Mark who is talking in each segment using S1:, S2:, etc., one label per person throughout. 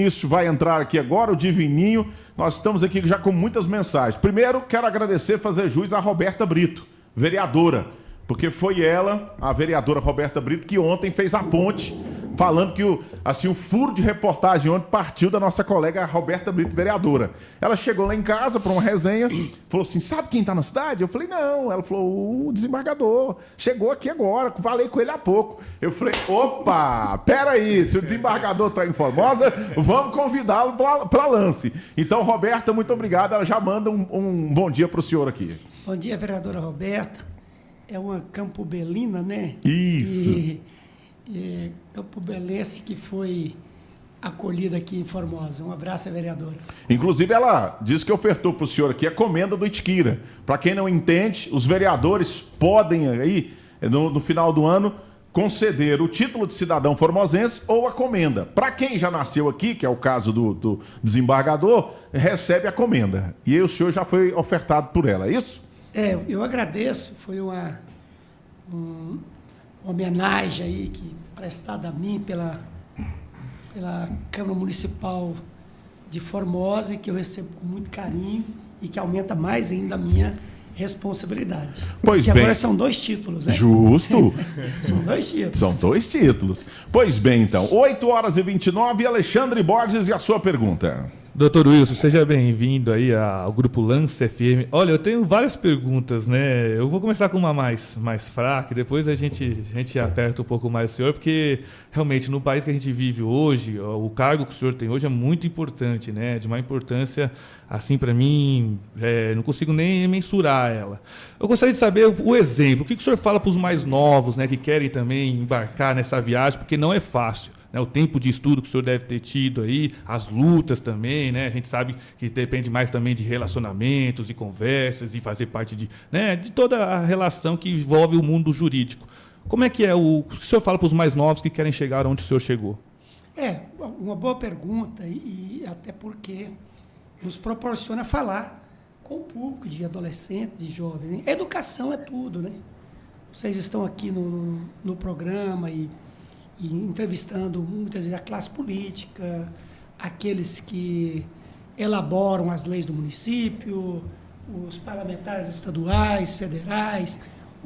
S1: Isso vai entrar aqui agora, o Divininho. Nós estamos aqui já com muitas mensagens. Primeiro, quero agradecer, fazer jus à Roberta Brito, vereadora, porque foi ela, a vereadora Roberta Brito, que ontem fez a ponte, falando que o furo de reportagem ontem partiu da nossa colega Roberta Brito, vereadora. Ela chegou lá em casa para uma resenha, falou assim, sabe quem está na cidade? Eu falei, não. Ela falou, o desembargador. Chegou aqui agora, falei com ele há pouco. Eu falei, opa, peraí, se o desembargador está em Formosa, vamos convidá-lo para lance. Então, Roberta, muito obrigado. Ela já manda um bom dia para o senhor aqui.
S2: Bom dia, vereadora Roberta. É uma campobelina, né?
S1: Isso.
S2: E campobelense que foi acolhida aqui em Formosa. Um abraço, vereadora.
S1: Inclusive, ela disse que ofertou para o senhor aqui a comenda do Itquira. Para quem não entende, os vereadores podem aí, no final do ano, conceder o título de cidadão formosense ou a comenda. Para quem já nasceu aqui, que é o caso do desembargador, recebe a comenda. E aí o senhor já foi ofertado por ela, é isso?
S2: Eu agradeço. Foi uma homenagem aí prestada a mim pela Câmara Municipal de Formosa, e que eu recebo com muito carinho e que aumenta mais ainda a minha responsabilidade.
S1: Pois
S2: bem.
S1: Agora
S2: são 2 títulos, né?
S1: Justo.
S2: São 2 títulos.
S1: São 2 títulos. Pois bem, então, 8h29, Alexandre Borges e a sua pergunta.
S3: Doutor Wilson, seja bem-vindo aí ao Grupo Lance FM. Olha, eu tenho várias perguntas, né? Eu vou começar com uma mais fraca, e depois a gente aperta um pouco mais o senhor, porque realmente no país que a gente vive hoje, o cargo que o senhor tem hoje é muito importante, né? De uma importância, assim, para mim, não consigo nem mensurar ela. Eu gostaria de saber o exemplo, o que o senhor fala para os mais novos, né? Que querem também embarcar nessa viagem, porque não é fácil. O tempo de estudo que o senhor deve ter tido aí, as lutas também, né? A gente sabe que depende mais também de relacionamentos e conversas e fazer parte de toda a relação que envolve o mundo jurídico. Como é que é o que o senhor fala para os mais novos que querem chegar onde o senhor chegou?
S2: Uma boa pergunta, e até porque nos proporciona falar com o público de adolescentes, de jovens, né? Educação é tudo, né? Vocês estão aqui no programa e entrevistando muitas vezes a classe política, aqueles que elaboram as leis do município, os parlamentares estaduais, federais,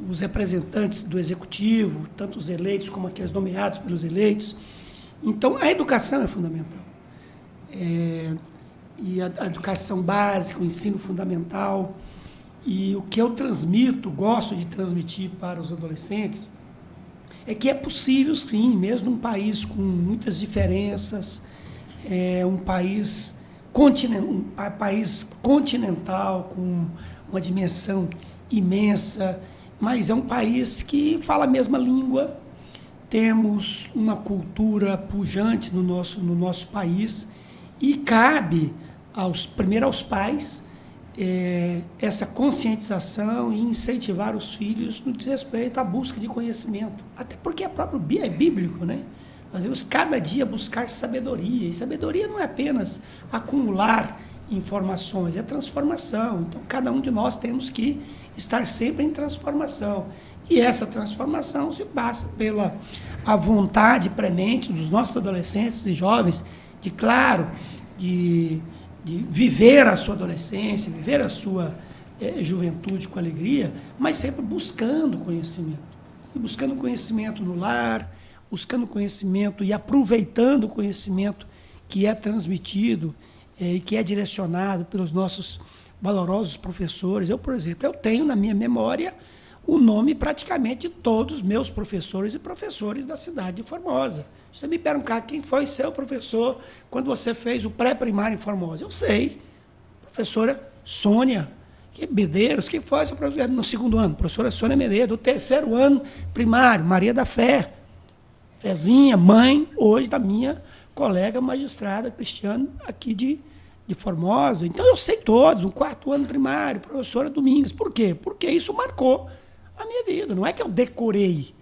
S2: os representantes do executivo, tanto os eleitos como aqueles nomeados pelos eleitos. Então, a educação é fundamental. E a educação básica, o ensino fundamental. E o que eu gosto de transmitir para os adolescentes, é que é possível, sim, mesmo num país com muitas diferenças, um país continental, com uma dimensão imensa, mas é um país que fala a mesma língua, temos uma cultura pujante no nosso país, e cabe primeiro aos pais essa conscientização e incentivar os filhos no que diz respeito à busca de conhecimento. Até porque é bíblico, né? Nós devemos cada dia buscar sabedoria. E sabedoria não é apenas acumular informações, é transformação. Então, cada um de nós temos que estar sempre em transformação. E essa transformação se passa pela a vontade premente dos nossos adolescentes e jovens de viver a sua adolescência, viver a sua juventude com alegria, mas sempre buscando conhecimento. E buscando conhecimento no lar, buscando conhecimento e aproveitando o conhecimento que é transmitido e que é direcionado pelos nossos valorosos professores. Eu, por exemplo, eu tenho na minha memória o nome praticamente de todos os meus professores e professores da cidade de Formosa. Você me perguntar quem foi seu professor quando você fez o pré-primário em Formosa. Eu sei. Professora Sônia Medeiros, quem foi seu professor no 2º ano? Professora Sônia Medeiros. Do 3º ano primário, Maria da Fé. Fezinha, mãe, hoje, da minha colega magistrada Cristiane, aqui de Formosa. Então, eu sei todos. No 4º ano primário, professora Domingues. Por quê? Porque isso marcou a minha vida. Não é que eu decorei.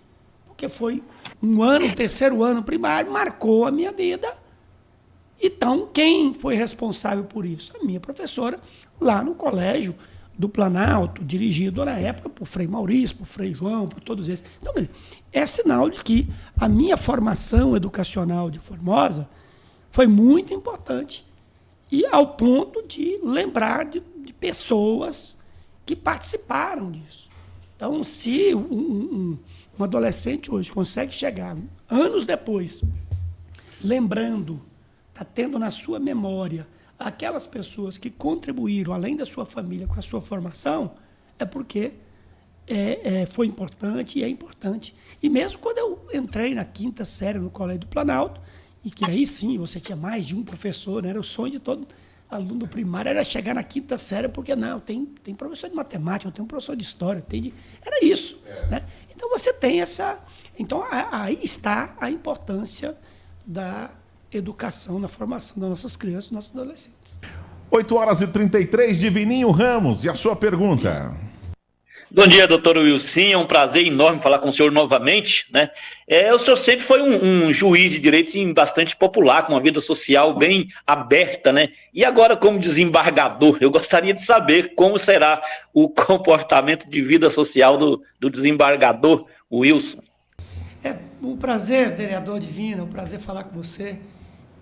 S2: Porque foi um ano, 3º ano primário, marcou a minha vida. Então, quem foi responsável por isso? A minha professora, lá no Colégio do Planalto, dirigido na época por Frei Maurício, por Frei João, por todos esses. Então, é sinal de que a minha formação educacional de Formosa Foi muito importante. E ao ponto de lembrar de pessoas que participaram disso. Então, se um adolescente hoje consegue chegar, anos depois, lembrando, está tendo na sua memória aquelas pessoas que contribuíram, além da sua família, com a sua formação, é porque foi importante e é importante. E mesmo quando eu entrei na 5ª série no Colégio do Planalto, e que aí sim você tinha mais de um professor, né? Era o sonho de todo aluno do primário, era chegar na 5ª série, porque não, tem professor de matemática, tem um professor de história, era isso. Né? Então você tem essa... Então aí está a importância da educação, na formação das nossas crianças e nossos adolescentes.
S1: 8h33, Divininho Ramos, e a sua pergunta?
S4: Bom dia, doutor Wilson. É um prazer enorme falar com o senhor novamente, né? O senhor sempre foi um juiz de direito bastante popular, com uma vida social bem aberta, né? E agora, como desembargador, eu gostaria de saber como será o comportamento de vida social do desembargador Wilson.
S2: É um prazer, vereador Divino, é um prazer falar com você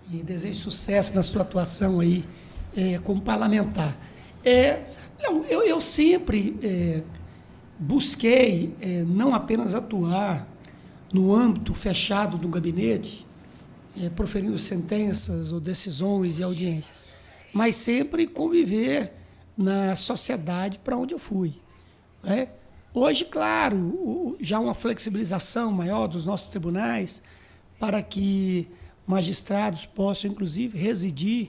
S2: e desejo sucesso na sua atuação aí como parlamentar. Eu sempre... busquei não apenas atuar no âmbito fechado do gabinete, proferindo sentenças ou decisões e audiências, mas sempre conviver na sociedade para onde eu fui. Né? Hoje, claro, já uma flexibilização maior dos nossos tribunais para que magistrados possam, inclusive, residir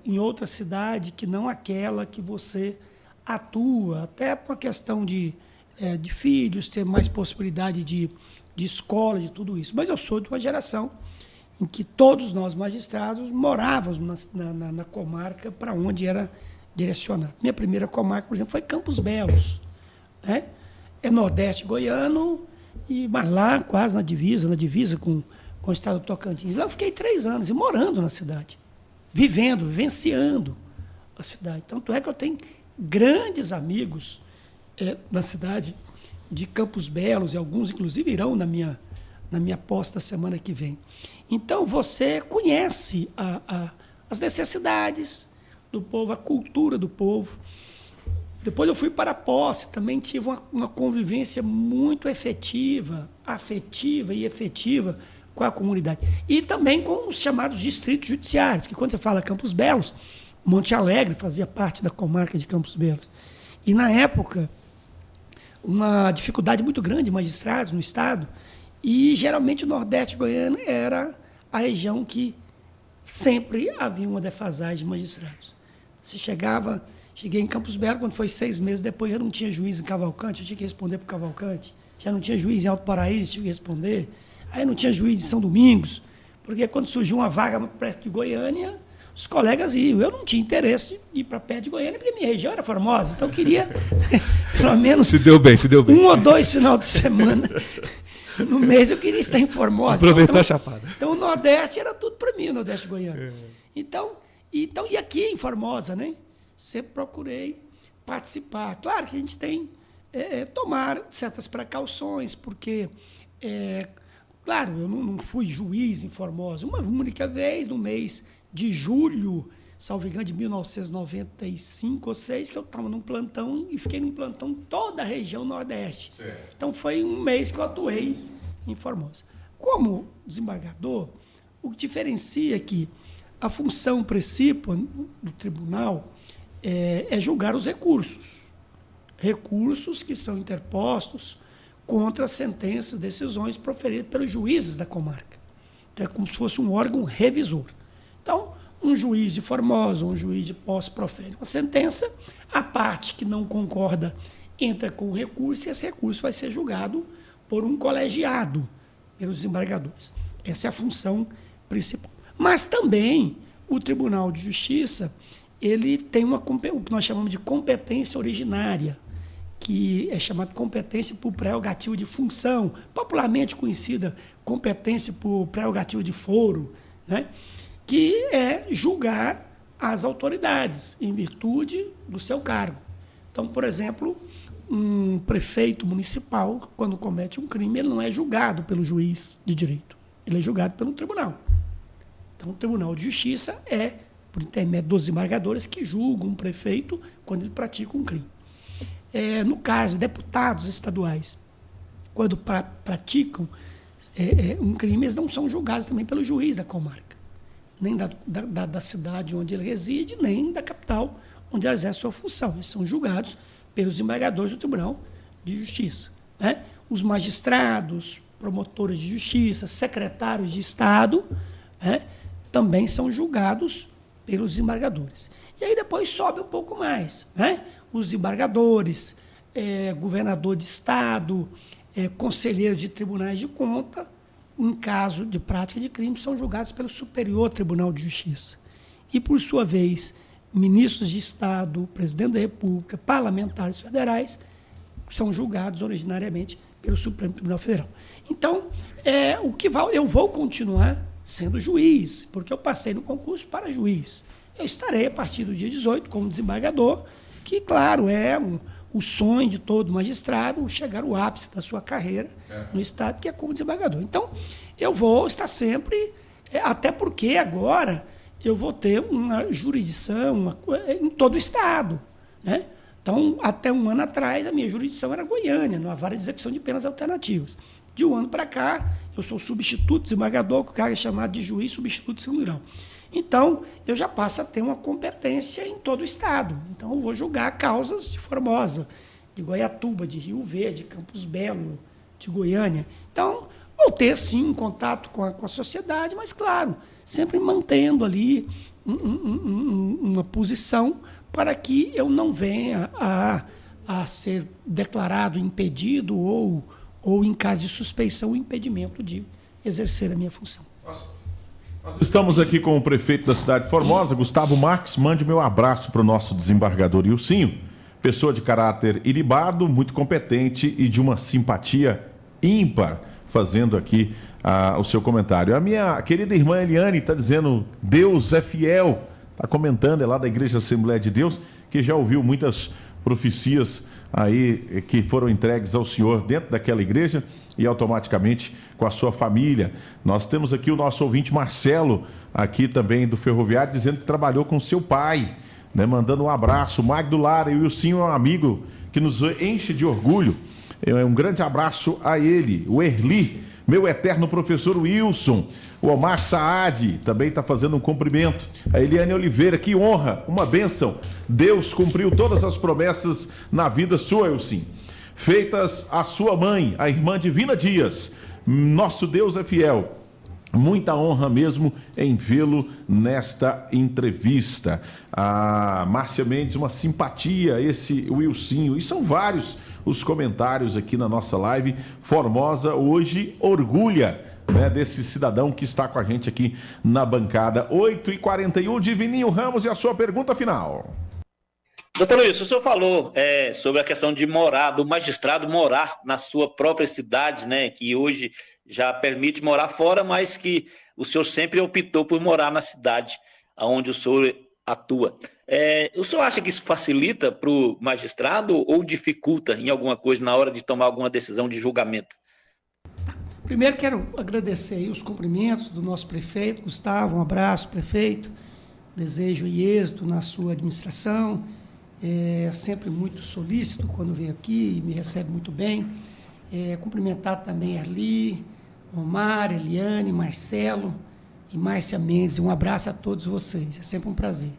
S2: em outra cidade que não aquela que você atua, até por questão de filhos, ter mais possibilidade de escola, de tudo isso. Mas eu sou de uma geração em que todos nós magistrados morávamos na comarca para onde era direcionado. Minha primeira comarca, por exemplo, foi Campos Belos. Né? É Nordeste goiano, mas lá quase na divisa com o estado do Tocantins. Lá eu fiquei 3 anos e morando na cidade, vivenciando a cidade. Tanto é que eu tenho grandes amigos na cidade de Campos Belos, e alguns, inclusive, irão na minha posse da semana que vem. Então, você conhece as necessidades do povo, a cultura do povo. Depois eu fui para a posse, também tive uma convivência muito afetiva e efetiva com a comunidade. E também com os chamados distritos judiciários, que quando você fala Campos Belos, Monte Alegre fazia parte da comarca de Campos Belos. E, na época, uma dificuldade muito grande de magistrados no estado, e, geralmente, o Nordeste goiano era a região que sempre havia uma defasagem de magistrados. Você cheguei em Campos Belos, quando foi 6 meses depois, já não tinha juiz em Cavalcante, eu tinha que responder para o Cavalcante. Já não tinha juiz em Alto Paraíso, tinha que responder. Aí não tinha juiz em São Domingos, porque quando surgiu uma vaga perto de Goiânia, os colegas iam. Eu não tinha interesse de ir para perto de Goiânia, porque a minha região era Formosa. Então eu queria, pelo menos,
S3: Se deu bem.
S2: 1 ou 2 finais de semana no mês eu queria estar em Formosa.
S3: Aproveitar a chapada.
S2: Então o Nordeste era tudo para mim, o Nordeste goiano. Então, e aqui em Formosa, né? Sempre procurei participar. Claro que a gente tem tomar certas precauções, porque, claro, eu não fui juiz em Formosa. Uma única vez, no mês de julho, salvo engano, de 1995 ou 6, que eu estava num plantão e fiquei num plantão toda a região Nordeste. Certo. Então, foi um mês que eu atuei em Formosa. Como desembargador, o que diferencia é que a função principal do tribunal é julgar os recursos. Recursos que são interpostos contra sentenças, decisões proferidas pelos juízes da comarca. Então, é como se fosse um órgão revisor. Então, um juiz de Formosa, um juiz de Poços profere uma sentença, a parte que não concorda entra com o recurso e esse recurso vai ser julgado por um colegiado, pelos desembargadores. Essa é a função principal. Mas também o Tribunal de Justiça, ele tem o que nós chamamos de competência originária, que é chamada de competência por prerrogativa de função, popularmente conhecida competência por prerrogativa de foro, né? Que é julgar as autoridades em virtude do seu cargo. Então, por exemplo, um prefeito municipal, quando comete um crime, ele não é julgado pelo juiz de direito, ele é julgado pelo tribunal. Então, o Tribunal de Justiça é, por intermédio dos desembargadores, que julgam um prefeito quando ele pratica um crime. No caso, deputados estaduais, quando praticam um crime, eles não são julgados também pelo juiz da comarca, nem da cidade onde ele reside, nem da capital onde ele exerce a sua função. Eles são julgados pelos desembargadores do Tribunal de Justiça. Né? Os magistrados, promotores de justiça, secretários de Estado, né, também são julgados pelos desembargadores. E aí depois sobe um pouco mais. Né? Os desembargadores, governador de Estado, conselheiro de tribunais de conta, em caso de prática de crime, são julgados pelo Superior Tribunal de Justiça. E, por sua vez, ministros de Estado, presidente da República, parlamentares federais, são julgados originariamente pelo Supremo Tribunal Federal. Então, eu vou continuar sendo juiz, porque eu passei no concurso para juiz. Eu estarei, a partir do dia 18, como desembargador, que, claro, o sonho de todo magistrado, chegar ao ápice da sua carreira no Estado, que é como desembargador. Então, eu vou estar sempre, até porque agora eu vou ter uma jurisdição em todo o Estado. Né? Então, até um ano atrás, a minha jurisdição era Goiânia, numa vara de execução de penas alternativas. De um ano para cá, eu sou substituto desembargador, que o cara é chamado de juiz substituto de segundo grau. Então, eu já passo a ter uma competência em todo o Estado. Então, eu vou julgar causas de Formosa, de Goiatuba, de Rio Verde, de Campos Belo, de Goiânia. Então, vou ter, sim, um contato com a sociedade, mas, claro, sempre mantendo ali uma posição para que eu não venha a ser declarado impedido ou em caso de suspeição, o impedimento de exercer a minha função.
S1: Nós estamos aqui com o prefeito da cidade de Formosa, Gustavo Marques. Mande meu abraço para o nosso desembargador Ilcinho, pessoa de caráter ilibado, muito competente e de uma simpatia ímpar, fazendo aqui o seu comentário. A minha querida irmã Eliane está dizendo, Deus é fiel, está comentando, é lá da Igreja Assembleia de Deus, que já ouviu muitas profecias aí que foram entregues ao Senhor dentro daquela igreja e automaticamente com a sua família. Nós temos aqui o nosso ouvinte Marcelo, aqui também do Ferroviário, dizendo que trabalhou com seu pai, né, mandando um abraço. O Magdo Lara e o Wilson é um amigo que nos enche de orgulho. Um grande abraço a ele. O Erli, meu eterno professor Wilson. O Omar Saad também está fazendo um cumprimento. A Eliane Oliveira, que honra, uma bênção. Deus cumpriu todas as promessas na vida sua, Wilson, feitas à sua mãe, a irmã Divina Dias. Nosso Deus é fiel. Muita honra mesmo em vê-lo nesta entrevista. A Márcia Mendes, uma simpatia, esse Wilsinho. E são vários os comentários aqui na nossa live. Formosa hoje orgulha, né, desse cidadão que está com a gente aqui na bancada. 8h41, Divininho Ramos, e a sua pergunta final.
S4: Doutor Luiz, o senhor falou sobre a questão de morar, do magistrado morar na sua própria cidade, né, que hoje já permite morar fora, mas que o senhor sempre optou por morar na cidade onde o senhor atua. O senhor acha que isso facilita para o magistrado ou dificulta em alguma coisa na hora de tomar alguma decisão de julgamento?
S2: Primeiro, quero agradecer aí os cumprimentos do nosso prefeito, Gustavo. Um abraço, prefeito. Desejo êxito na sua administração. É sempre muito solícito quando vem aqui e me recebe muito bem. Cumprimentar também Erli, Omar, Eliane, Marcelo e Márcia Mendes. Um abraço a todos vocês. É sempre um prazer.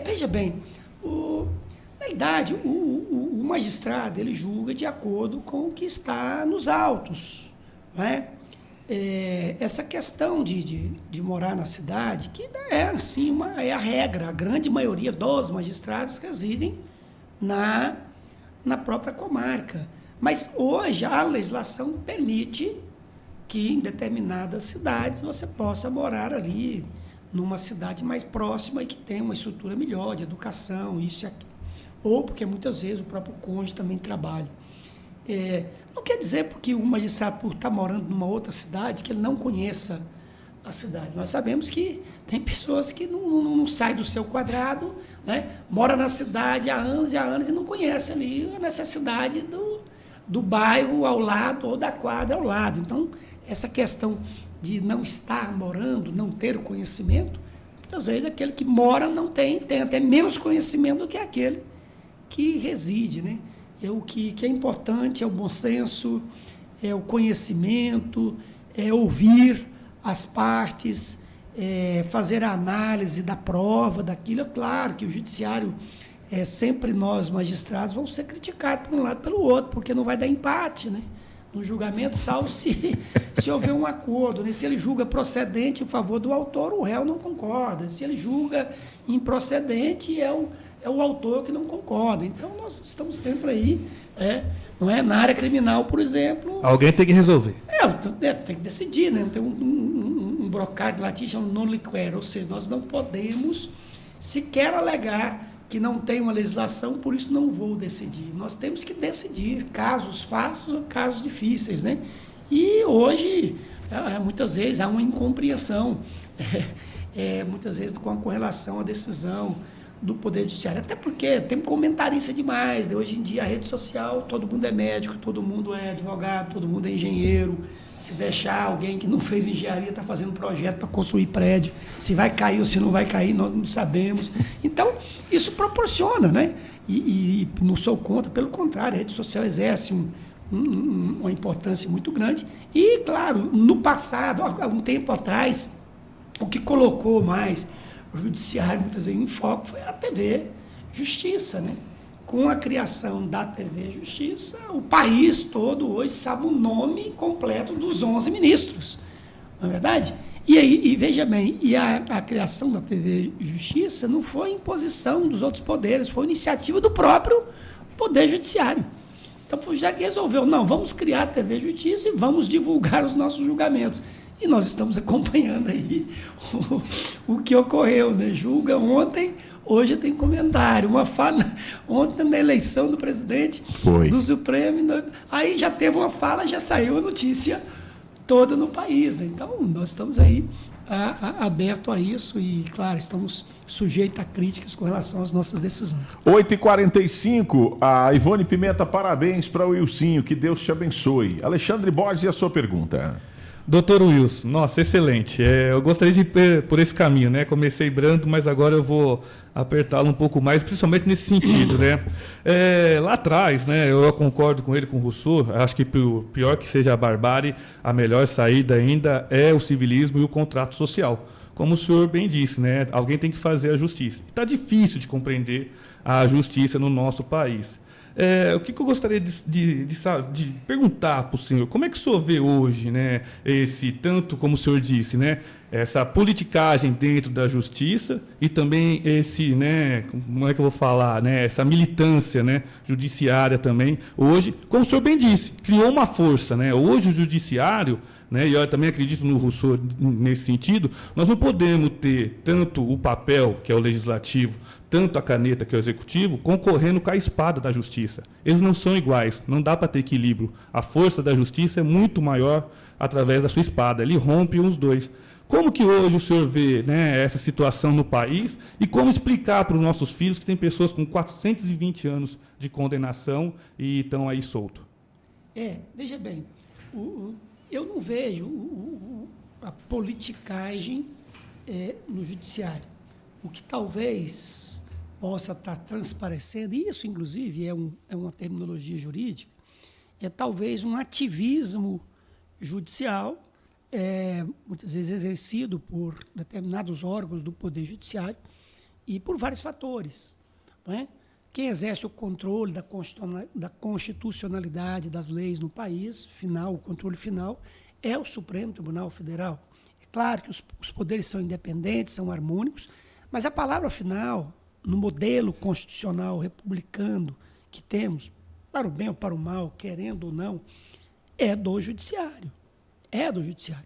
S2: Veja bem, na realidade, o magistrado ele julga de acordo com o que está nos autos. Não é? Essa questão de morar na cidade, que é assim, é a regra, a grande maioria dos magistrados residem na própria comarca. Mas hoje a legislação permite que em determinadas cidades você possa morar ali numa cidade mais próxima e que tenha uma estrutura melhor de educação, isso e aquilo. Ou porque muitas vezes o próprio cônjuge também trabalha. Não quer dizer porque o magistrado, por estar morando numa outra cidade, que ele não conheça a cidade. Nós sabemos que tem pessoas que não saem do seu quadrado, né? Mora na cidade há anos e não conhece ali a necessidade do bairro ao lado ou da quadra ao lado. Então, essa questão de não estar morando, não ter o conhecimento, muitas vezes aquele que mora não tem até menos conhecimento do que aquele que reside, né? O que é importante é o bom senso, é o conhecimento, é ouvir as partes, fazer a análise da prova, daquilo. É claro que o judiciário, sempre nós, magistrados, vamos ser criticados por um lado e pelo outro, porque não vai dar empate, né? No julgamento, salvo se houver um acordo, né? Se ele julga procedente em favor do autor, o réu não concorda. Se ele julga improcedente, é o autor que não concorda. Então, nós estamos sempre aí, não é? Na área criminal, por exemplo...
S3: Alguém tem que resolver.
S2: Tem que decidir, né? Tem um brocado latim chamado non liquere, ou seja, nós não podemos sequer alegar que não tem uma legislação, por isso não vou decidir. Nós temos que decidir casos fáceis ou casos difíceis, né? E hoje, muitas vezes, há uma incompreensão, muitas vezes com relação à decisão do Poder Judiciário. Até porque tem comentarista demais, né? Hoje em dia, a rede social, todo mundo é médico, todo mundo é advogado, todo mundo é engenheiro. Se deixar alguém que não fez engenharia, está fazendo projeto para construir prédio, se vai cair ou se não vai cair, nós não sabemos. Então, isso proporciona, né? E não sou contra, pelo contrário, a rede social exerce uma importância muito grande. E, claro, no passado, há um tempo atrás, o que colocou mais o judiciário, muitas vezes, em foco foi a TV Justiça, né? Com a criação da TV Justiça, o país todo hoje sabe o nome completo dos 11 ministros, não é verdade? E veja bem, a criação da TV Justiça não foi imposição dos outros poderes, foi iniciativa do próprio Poder Judiciário. Então, o Judiciário resolveu, não, vamos criar a TV Justiça e vamos divulgar os nossos julgamentos. E nós estamos acompanhando aí o que ocorreu, né? Julga ontem... Hoje tem comentário, uma fala ontem na eleição do presidente do Supremo, aí já teve uma fala, já saiu a notícia toda no país, né? Então, nós estamos aí abertos a isso e, claro, estamos sujeitos a críticas com relação às nossas decisões.
S1: 8h45, a Ivone Pimenta, parabéns para o Wilsinho, que Deus te abençoe. Alexandre Borges, e a sua pergunta?
S3: Doutor Wilson, nossa, excelente. Eu gostaria de ir por esse caminho, né? Comecei brando, mas agora eu vou apertá-lo um pouco mais, principalmente nesse sentido, né? Lá atrás, né? Eu concordo com ele, com o Rousseau. Acho que pior que seja a barbárie, a melhor saída ainda é o civilismo e o contrato social. Como o senhor bem disse, né? Alguém tem que fazer a justiça. Está difícil de compreender a justiça no nosso país. O que eu gostaria de perguntar para o senhor, como é que o senhor vê hoje, né, tanto como o senhor disse, né, essa politicagem dentro da justiça e também né, como é que eu vou falar, né, essa militância, né, judiciária também, hoje, como o senhor bem disse, criou uma força, né, hoje o judiciário, né, e eu também acredito no Rousseau nesse sentido, nós não podemos ter tanto o papel, que é o legislativo, tanto a caneta, que é o executivo, concorrendo com a espada da justiça. Eles não são iguais, não dá para ter equilíbrio. A força da justiça é muito maior através da sua espada, ele rompe os dois. Como que hoje o senhor vê, né, essa situação no país e como explicar para os nossos filhos que tem pessoas com 420 anos de condenação e estão aí soltos?
S2: Veja bem, eu não vejo a politicagem no judiciário. O que talvez possa estar transparecendo, e isso, inclusive, é uma terminologia jurídica, é talvez um ativismo judicial, muitas vezes exercido por determinados órgãos do Poder Judiciário e por vários fatores. Não é? Quem exerce o controle da constitucionalidade das leis no país, o controle final, é o Supremo Tribunal Federal. É claro que os poderes são independentes, são harmônicos, mas a palavra final, no modelo constitucional republicano que temos, para o bem ou para o mal, querendo ou não, é do judiciário. É do judiciário.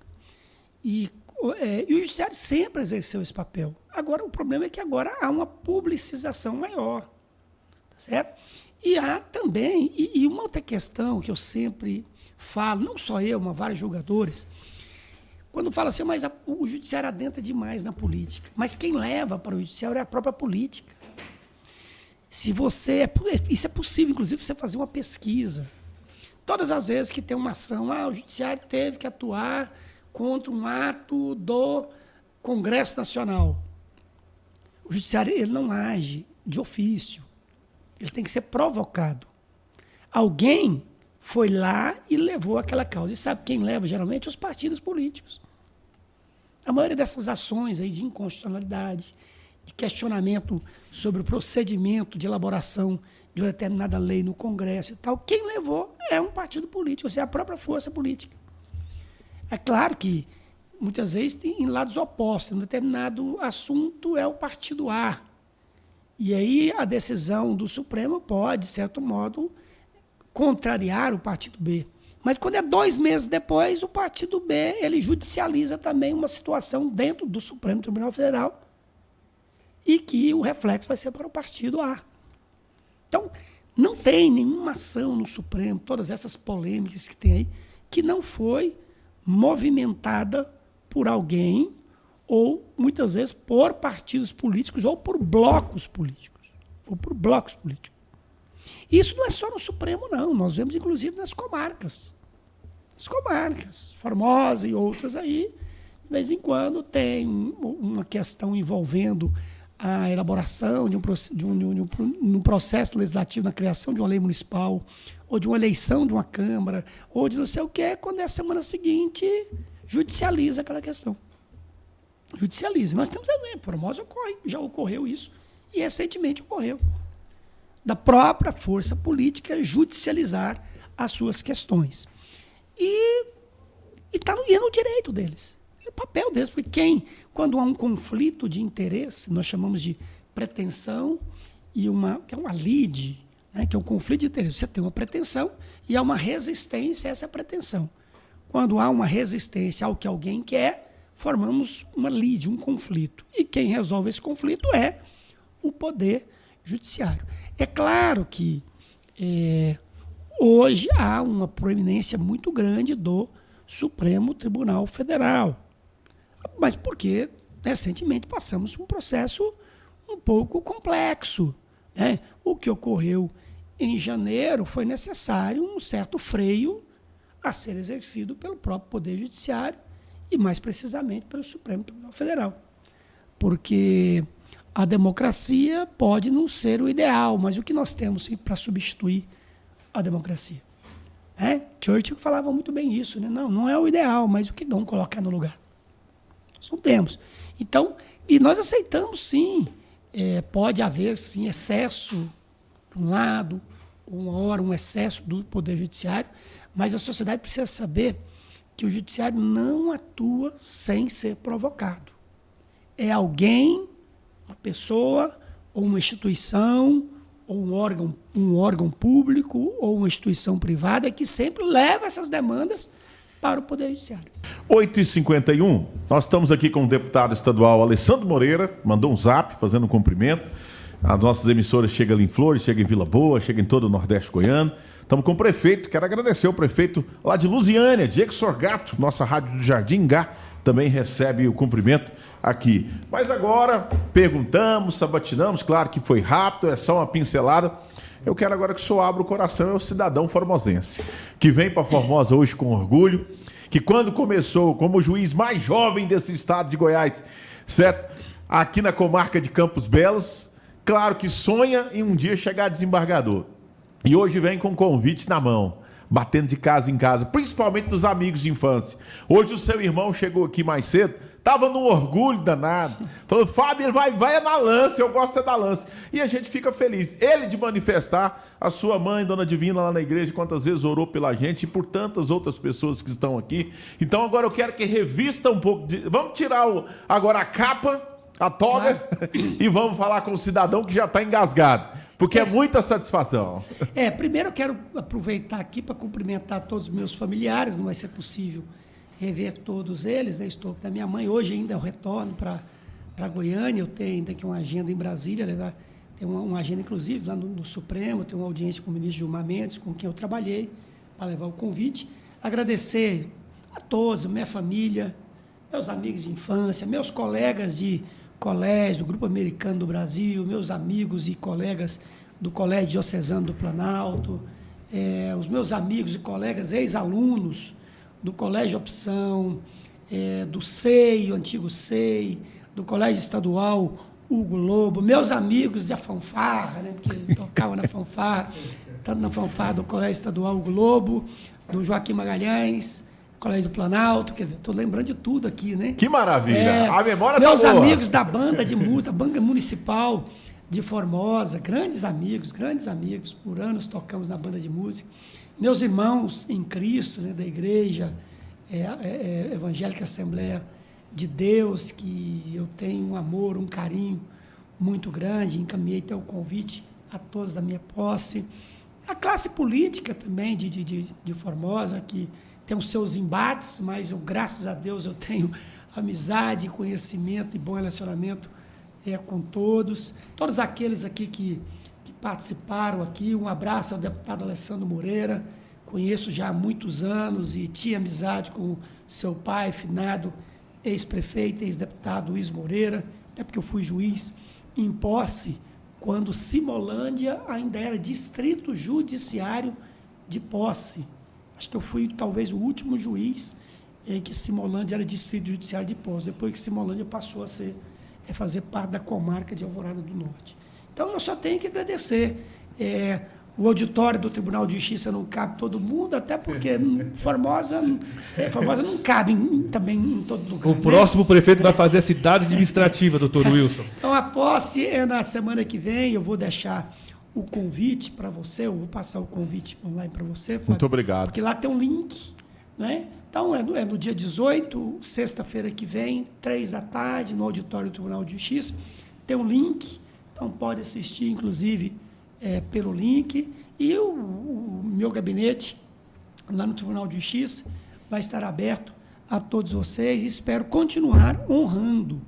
S2: E o judiciário sempre exerceu esse papel. Agora, o problema é que agora há uma publicização maior. Tá certo? E há também, e uma outra questão que eu sempre falo, não só eu, mas vários julgadores, quando fala assim, mas o judiciário adentra demais na política. Mas quem leva para o judiciário é a própria política. Isso é possível, inclusive, você fazer uma pesquisa. Todas as vezes que tem uma ação, o judiciário teve que atuar contra um ato do Congresso Nacional. O judiciário ele não age de ofício. Ele tem que ser provocado. Alguém foi lá e levou aquela causa. E sabe quem leva, geralmente? Os partidos políticos. A maioria dessas ações aí de inconstitucionalidade, de questionamento sobre o procedimento de elaboração de uma determinada lei no Congresso e tal, quem levou é um partido político, ou seja, a própria força política. É claro que, muitas vezes, tem em lados opostos. Um determinado assunto é o partido A. E aí a decisão do Supremo pode, de certo modo, contrariar o partido B. Mas quando é 2 meses depois, o partido B ele judicializa também uma situação dentro do Supremo Tribunal Federal e que o reflexo vai ser para o partido A. Então, não tem nenhuma ação no Supremo, todas essas polêmicas que tem aí, que não foi movimentada por alguém ou, muitas vezes, por partidos políticos ou por blocos políticos. Isso não é só no Supremo, não. Nós vemos, inclusive, nas comarcas. As comarcas, Formosa e outras aí, de vez em quando tem uma questão envolvendo a elaboração de um processo legislativo na criação de uma lei municipal, ou de uma eleição de uma Câmara, ou de não sei o quê, quando é a semana seguinte judicializa aquela questão. Judicializa. Nós temos exemplo. Formosa já ocorreu isso, e recentemente ocorreu. Da própria força política judicializar as suas questões. E é no direito deles. É o papel deles, porque quando há um conflito de interesse, nós chamamos de pretensão, que é uma lide, né, que é um conflito de interesse. Você tem uma pretensão e há uma resistência a essa pretensão. Quando há uma resistência ao que alguém quer, formamos uma lide, um conflito. E quem resolve esse conflito é o Poder Judiciário. É claro que hoje há uma proeminência muito grande do Supremo Tribunal Federal. Mas porque recentemente passamos por um processo um pouco complexo, né? O que ocorreu em janeiro foi necessário um certo freio a ser exercido pelo próprio Poder Judiciário e, mais precisamente, pelo Supremo Tribunal Federal. Porque a democracia pode não ser o ideal, mas o que nós temos para substituir a democracia? Churchill falava muito bem isso, né? Não é o ideal, mas o que vamos colocar no lugar? Nós não temos. Então, e nós aceitamos, sim, pode haver, sim, excesso de um lado, uma hora um excesso do Poder Judiciário, mas a sociedade precisa saber que o Judiciário não atua sem ser provocado. É alguém, uma pessoa, ou uma instituição, ou um órgão público, ou uma instituição privada que sempre leva essas demandas para o Poder Judiciário.
S1: 8h51, nós estamos aqui com o deputado estadual Alessandro Moreira, mandou um zap fazendo um cumprimento. As nossas emissoras chegam ali em Flores, chegam em Vila Boa, chegam em todo o Nordeste goiano. Estamos com o prefeito, quero agradecer o prefeito lá de Lusiânia, Diego Sorgato, nossa rádio do Jardim Gá, também recebe o cumprimento aqui. Mas agora, perguntamos, sabatinamos, claro que foi rápido, é só uma pincelada. Eu quero agora que o senhor abra o coração, é o cidadão formosense, que vem para Formosa hoje com orgulho, que quando começou como o juiz mais jovem desse estado de Goiás, certo? Aqui na comarca de Campos Belos, claro que sonha em um dia chegar desembargador. E hoje vem com convite na mão, batendo de casa em casa, principalmente dos amigos de infância. Hoje o seu irmão chegou aqui mais cedo, estava num orgulho danado. Falou, Fábio, ele vai na lança, eu gosto da lança. E a gente fica feliz. Ele de manifestar, a sua mãe, Dona Divina, lá na igreja, quantas vezes orou pela gente e por tantas outras pessoas que estão aqui. Então agora eu quero que revista um pouco. Vamos tirar agora a capa, a toga, e vamos falar com o cidadão que já está engasgado. Porque é muita satisfação.
S2: Primeiro eu quero aproveitar aqui para cumprimentar todos os meus familiares, não vai ser possível rever todos eles, né? Estou com a minha mãe, hoje ainda eu retorno para Goiânia, eu tenho ainda aqui uma agenda em Brasília, tem uma agenda inclusive lá no Supremo, tenho uma audiência com o ministro Gilmar Mendes, com quem eu trabalhei, para levar o convite. Agradecer a todos, a minha família, meus amigos de infância, meus colegas de colégio, do Grupo Americano do Brasil, meus amigos e colegas do Colégio Diocesano do Planalto, os meus amigos e colegas ex-alunos do Colégio Opção, do SEI, o antigo SEI, do Colégio Estadual Hugo Lobo, meus amigos da fanfarra, né, porque tocava na fanfarra, tanto na fanfarra do Colégio Estadual Hugo Lobo, do Joaquim Magalhães, Colégio do Planalto, quer ver, estou lembrando de tudo aqui, né?
S1: Que maravilha! A memória tá boa.
S2: Meus amigos da banda de música, banda municipal de Formosa, grandes amigos, por anos tocamos na banda de música. Meus irmãos em Cristo, né, da igreja Evangélica Assembleia de Deus, que eu tenho um amor, um carinho muito grande, encaminhei até o convite a todos da minha posse. A classe política também de Formosa, que tem os seus embates, mas graças a Deus eu tenho amizade, conhecimento e bom relacionamento com todos. Todos aqueles aqui que participaram aqui, um abraço ao deputado Alessandro Moreira, conheço já há muitos anos e tinha amizade com seu pai, finado ex-prefeito, ex-deputado Luiz Moreira, até porque eu fui juiz em posse quando Simolândia ainda era distrito judiciário de Posse. Acho que eu fui talvez o último juiz em que Simolândia era distrito judiciário de Posse, depois que Simolândia passou a fazer parte da comarca de Alvorada do Norte. Então, eu só tenho que agradecer. O auditório do Tribunal de Justiça não cabe todo mundo, até porque Formosa não cabe também em todo lugar.
S3: O próximo prefeito vai fazer a cidade administrativa, doutor Wilson.
S2: Então, a posse é na semana que vem. Eu vou deixar o convite para você, eu vou passar o convite online para você, Flávio,
S1: muito obrigado.
S2: Porque lá tem um link, né? Então, é no dia 18, sexta-feira que vem, 15h, no auditório do Tribunal de Justiça. Tem um link, então pode assistir, inclusive, pelo link. E o meu gabinete, lá no Tribunal de Justiça, vai estar aberto a todos vocês e espero continuar honrando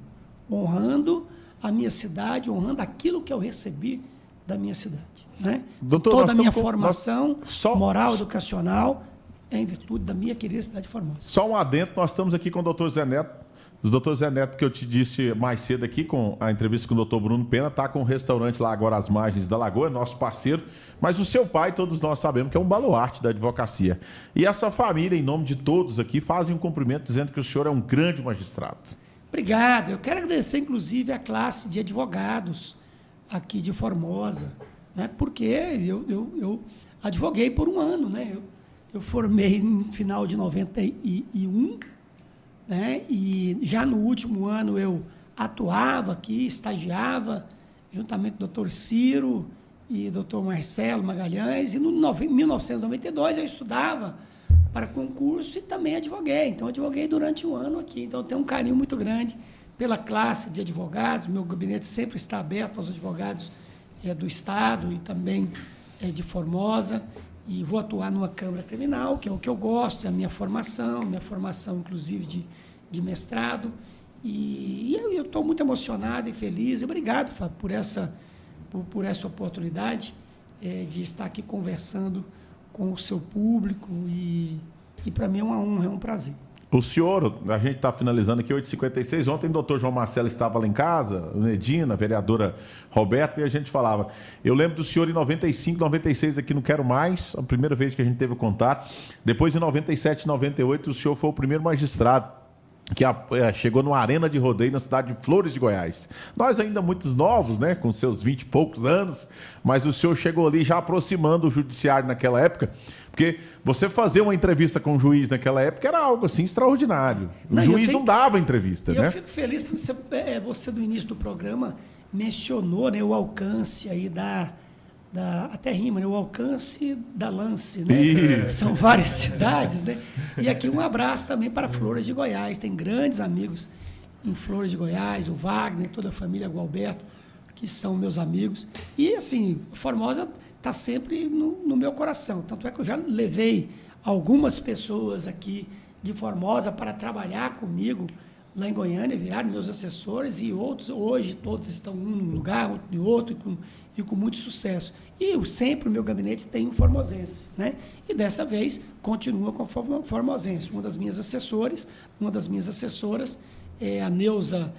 S2: a minha cidade, honrando aquilo que eu recebi da minha cidade. Né?
S1: Doutor,
S2: toda a minha formação moral, educacional, em virtude da minha querida cidade de Formosa.
S1: Só um adendo, nós estamos aqui com o doutor Zé Neto. O doutor Zé Neto, que eu te disse mais cedo aqui, com a entrevista com o doutor Bruno Pena, está com um restaurante lá agora às margens da Lagoa, é nosso parceiro, mas o seu pai, todos nós sabemos que é um baluarte da advocacia. E essa família, em nome de todos aqui, fazem um cumprimento dizendo que o senhor é um grande magistrado. Obrigado.
S2: Eu quero agradecer, inclusive, a classe de advogados aqui de Formosa, né? Porque eu advoguei por um ano, né? Eu formei no final de 91, né? E já no último ano eu atuava aqui, estagiava, juntamente com o doutor Ciro e doutor Marcelo Magalhães, e em 1992 eu estudava para concurso e também advoguei. Então, advoguei durante um ano aqui. Então, eu tenho um carinho muito grande pela classe de advogados. Meu gabinete sempre está aberto aos advogados do Estado e também de Formosa. E vou atuar numa Câmara Criminal, que é o que eu gosto, é a minha formação inclusive de mestrado. E eu estou muito emocionado e feliz. E obrigado, Fábio, por essa oportunidade de estar aqui conversando com o seu público. E para mim é uma honra, é um prazer.
S1: O senhor, a gente está finalizando aqui 8h56. Ontem o doutor João Marcelo estava lá em casa, Nedina, a vereadora Roberta, e a gente falava. Eu lembro do senhor em 95, 96 aqui no Quero Mais, a primeira vez que a gente teve contato. Depois, em 97, 98, o senhor foi o primeiro magistrado que chegou numa arena de rodeio na cidade de Flores de Goiás. Nós ainda muitos novos, né, com seus 20 e poucos anos, mas o senhor chegou ali já aproximando o judiciário naquela época, porque você fazer uma entrevista com o juiz naquela época era algo assim extraordinário. O juiz não dava entrevista, né?
S2: Eu fico feliz porque você do início do programa mencionou, né, o alcance aí até rima, né? O alcance da Lance, né?
S1: Isso.
S2: São várias cidades, né? E aqui um abraço também para Flores de Goiás. Tem grandes amigos em Flores de Goiás, o Wagner, toda a família Gualberto, que são meus amigos. E, assim, Formosa está sempre no meu coração. Tanto é que eu já levei algumas pessoas aqui de Formosa para trabalhar comigo lá em Goiânia, viraram meus assessores, e outros, hoje, todos estão um num lugar, outro em outro, e com muito sucesso. E sempre o meu gabinete tem um formosense, né? E dessa vez continua com formosense. Uma das minhas assessoras é a Neuza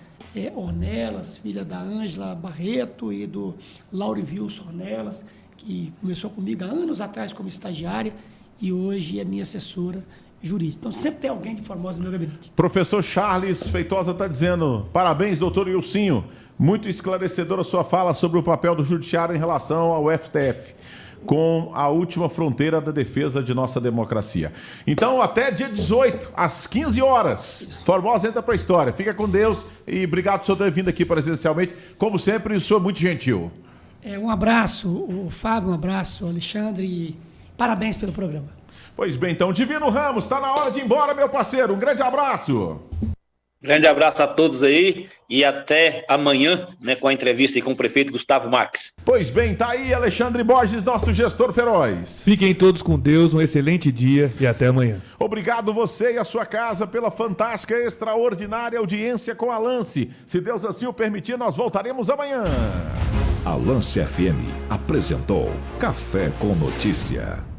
S2: Ornelas, filha da Ângela Barreto e do Laurivilson Ornelas, que começou comigo há anos atrás como estagiária e hoje é minha assessora jurídica. Então, sempre tem alguém de Formosa no meu gabinete.
S1: Professor Charles Feitosa está dizendo: parabéns, doutor Ilcinho. Muito esclarecedora a sua fala sobre o papel do judiciário em relação ao STF, com a última fronteira da defesa de nossa democracia. Então, até dia 18, às 15 horas, Formosa entra para a história. Fica com Deus e obrigado por senhor ter vindo aqui presencialmente. Como sempre, o senhor é muito gentil.
S2: Um abraço, o Fábio, um abraço, Alexandre, e parabéns pelo programa.
S1: Pois bem, então, Divino Ramos, está na hora de ir embora, meu parceiro. Um grande abraço.
S4: Grande abraço a todos aí e até amanhã, né, com a entrevista aí com o prefeito Gustavo Max.
S1: Pois bem, tá aí Alexandre Borges, nosso gestor feroz.
S3: Fiquem todos com Deus, um excelente dia e até amanhã.
S1: Obrigado você e a sua casa pela fantástica e extraordinária audiência com a Lance. Se Deus assim o permitir, nós voltaremos amanhã.
S5: A Lance FM apresentou Café com Notícia.